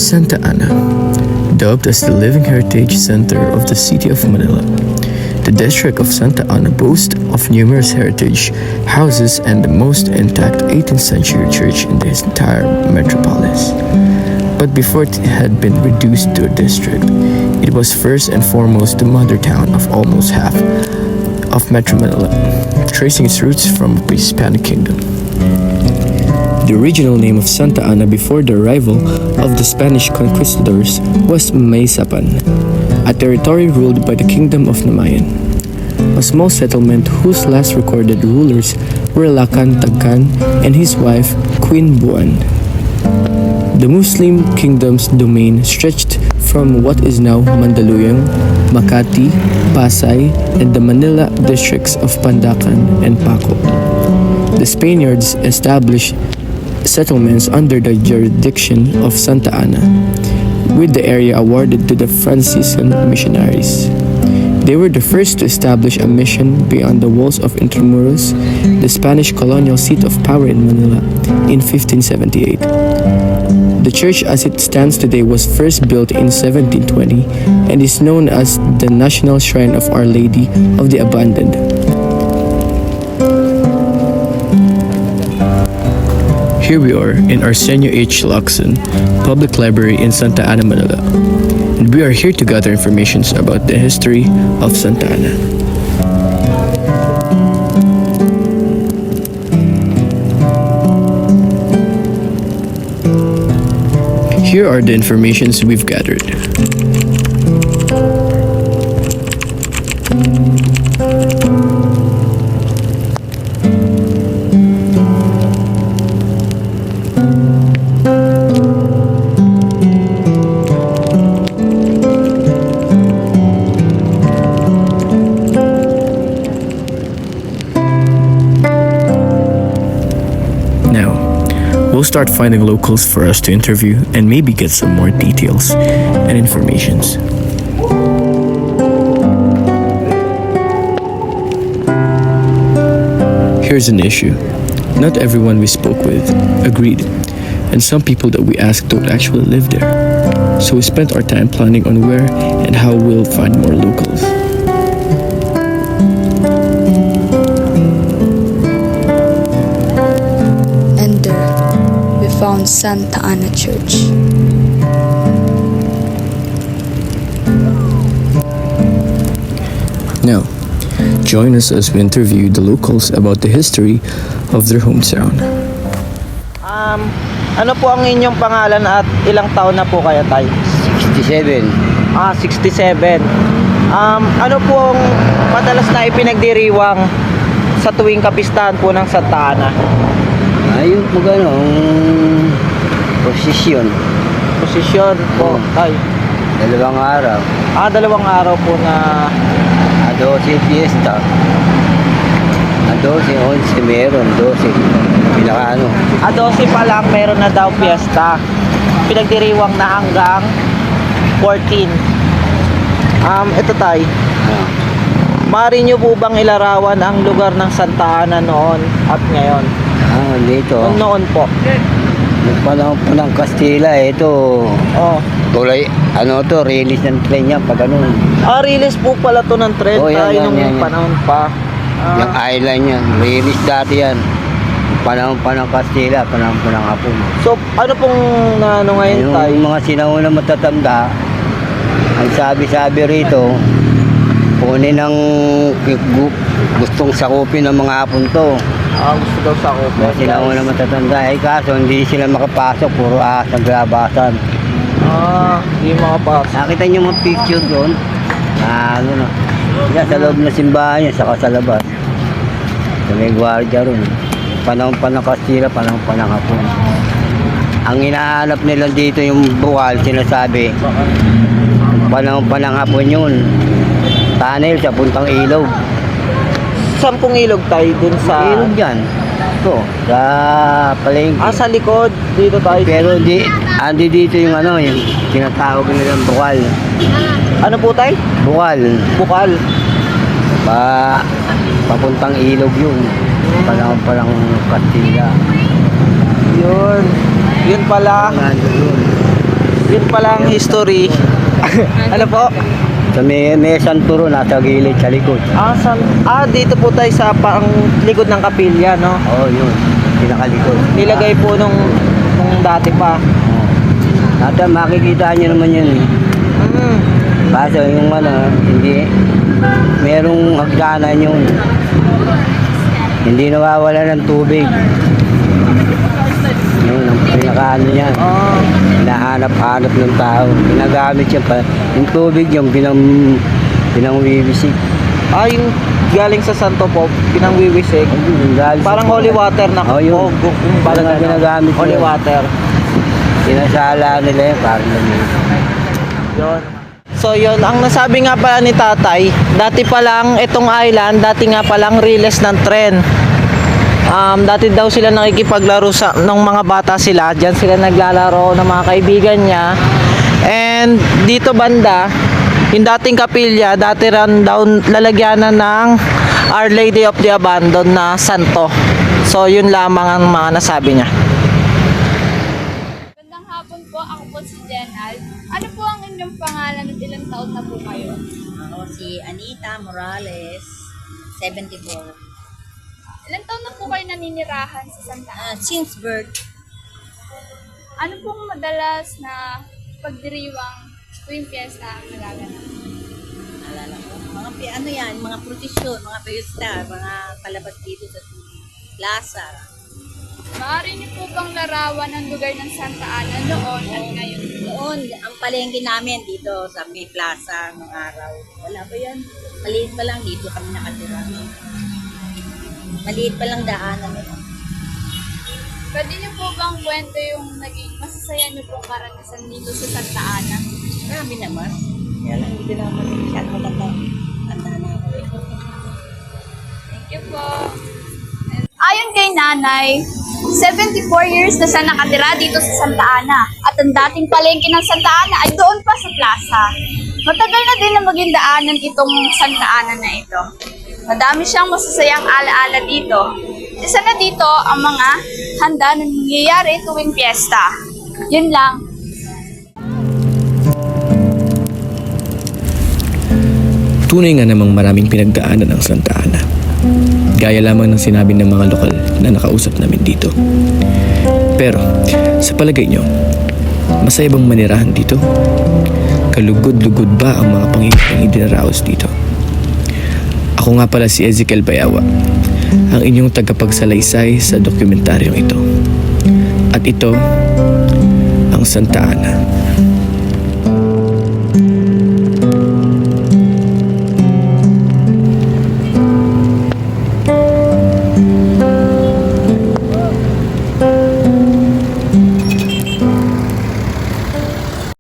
Santa Ana, dubbed as the Living Heritage Center of the City of Manila. The district of Santa Ana boasts of numerous heritage houses and the most intact 18th century church in the entire metropolis. But before it had been reduced to a district, it was first and foremost the mother town of almost half of Metro Manila, tracing its roots from the Hispanic Kingdom. The original name of Santa Ana before the arrival of the Spanish conquistadors was Maysapan, a territory ruled by the Kingdom of Namayan, a small settlement whose last recorded rulers were Lakan Tagkan and his wife Queen Buan. The Muslim kingdom's domain stretched from what is now Mandaluyong, Makati, Pasay, and the Manila districts of Pandacan and Paco. The Spaniards established settlements under the jurisdiction of Santa Ana, with the area awarded to the Franciscan missionaries. They were the first to establish a mission beyond the walls of Intramuros, the Spanish colonial seat of power in Manila, in 1578. The church as it stands today was first built in 1720 and is known as the National Shrine of Our Lady of the Abandoned. Here we are in Arsenio H. Lacson Public Library in Santa Ana, Manila, and we are here to gather information about the history of Santa Ana. Here are the informations we've gathered. We'll start finding locals for us to interview and maybe get some more details and informations. Here's an issue. Not everyone we spoke with agreed, and some people that we asked don't actually live there. So we spent our time planning on where and how we'll find more locals. Found Santa Ana Church. Now, join us as we interview the locals about the history of their hometown. Ano po ang inyong pangalan at ilang taon na po kayo, tay? 67. 67. Ano po ang madalas na ipinagdiriwang sa tuwing kapistahan po ng Santa Ana? Ayun po gano'ng posisyon. Posisyon po, tay? 2 araw. 2 araw po na... 12 fiesta. 12, 11 meron, 12. Pinaka ano. 12 pa lang meron na daw fiesta. Pinagdiriwang na hanggang 14. Ito tay. Maaari nyo po bang ilarawan ang lugar ng Santa Ana noon at ngayon? Dito. Noon po. Nung panahon po ng Kastila, ito. Oh. Tulay, ano to, release ng tren yan, pag ano. Release po pala to ng tren tayo nung panahon pa. Yung island yan, release dati yan. Panahon pa ng Kastila, panahon pa ng Hapon. So, ano pong ano ngayon yung tayo? Yung mga sinauna matatanda, ang sabi-sabi rito, kunin ang gustong sakupin ng mga Hapon to. Gusto daw sa ako. Mga sinauna matatanda, kaso hindi sila makapasok, puro naglabasan. Hindi makapasok. Nakita niyo mga picture doon? Ano na. Yan, sa loob ng simbahan yan, saka sa labas. So, may gwardiya ron. Panahon pa ng Kastila, panahon pa ng Hapon. Ang hinahanap nila dito yung bukal, sinasabi. Panahon pa ng Hapon yun. Tunnel sa puntang ilog. Saan pong ilog tayo? Dun sa... Ilog yan. Ito, sa palengke. Sa likod. Dito tayo. Pero andi dito yung ano, yung tinatawag nilang bukal. Ano po tayo? Bukal. Bukal. Papuntang ilog yun. Panahon pa lang Kastila. Yun. Yun pala. Nandun yun. Yun pala ang history. Ano po? Sa may santuro nasa gilid sa likod. Dito po tayo sa pang likod ng kapilya, no? Oo, yun. Pinakalikod. Nilagay po nung dati pa. Nata makikita nyo naman yun. Mm. Kaso yung hindi, merong hagdanan yun. Hindi nawawala ng tubig. Yun, ang pinakaano niya. Oh. Hinahanap-hanap ng tao. Ginagamit siya pa. Yung tubig yung pinangwiwisik. Yung galing sa Santo Pop, pinangwiwisik. Parang holy water na. Oh, yun. Parang Parang ginagamit holy yun. water. Sinasala nila yun, parang Yun. So yun, ang nasabi nga pala ni tatay, dati pa lang itong island, dati nga palang riles ng tren. Dati daw sila nakikipaglaro nung mga bata sila, dyan sila naglalaro ng mga kaibigan niya. And dito banda, yung dating kapilya, dati ran daw lalagyanan ng Our Lady of the Abandon na santo. So yun lamang ang mga nasabi niya. Magandang hapon po, ako po si Jenal. Ano po ang inyong pangalan at ilang taon na po kayo? Ako si Anita Morales, 74. Ilang taon na po kayo naninirahan sa Santa Ana? Since birth, Ano pong madalas na pagdiriwang tuwing piyesta ang nagaganap? alala ko, mga prosesyon, mga piyesta, mga palabas dito sa plaza. Maaari niyo po bang larawan ang lugar ng Santa Ana noon at ngayon? Noon, ang palengke namin dito sa may plaza ng araw. Wala ba yan? Maliit pa lang dito kami nakatira. Maliit pa lang daanan nila. Pwede niyo po bang kwento yung naging masasaya niyo pong karanasan dito sa Santa Ana? Marami naman. Kaya lang hindi naman masyado matanda na ako eh. Thank you po. Ayon kay nanay, 74 years na siya nakatira dito sa Santa Ana at ang dating palengke ng Santa Ana ay doon pa sa plaza. Matagal na din na maging daanan itong Santa Ana na ito. Madami siyang masasayang alaala dito. Isa na dito ang mga handa na nangyayari tuwing piyesta. Yun lang. Tunay nga namang maraming pinagdaanan ang Santa Ana. Gaya lamang ng sinabi ng mga lokal na nakausap namin dito. Pero, sa palagay nyo, masaya bang manirahan dito? Kalugod-lugod ba ang mga pangingipang idinaraos dito? Ako nga pala si Ezekiel Bayawa, ang inyong tagapagsalaysay sa dokumentaryong ito. At ito, ang Santa Ana.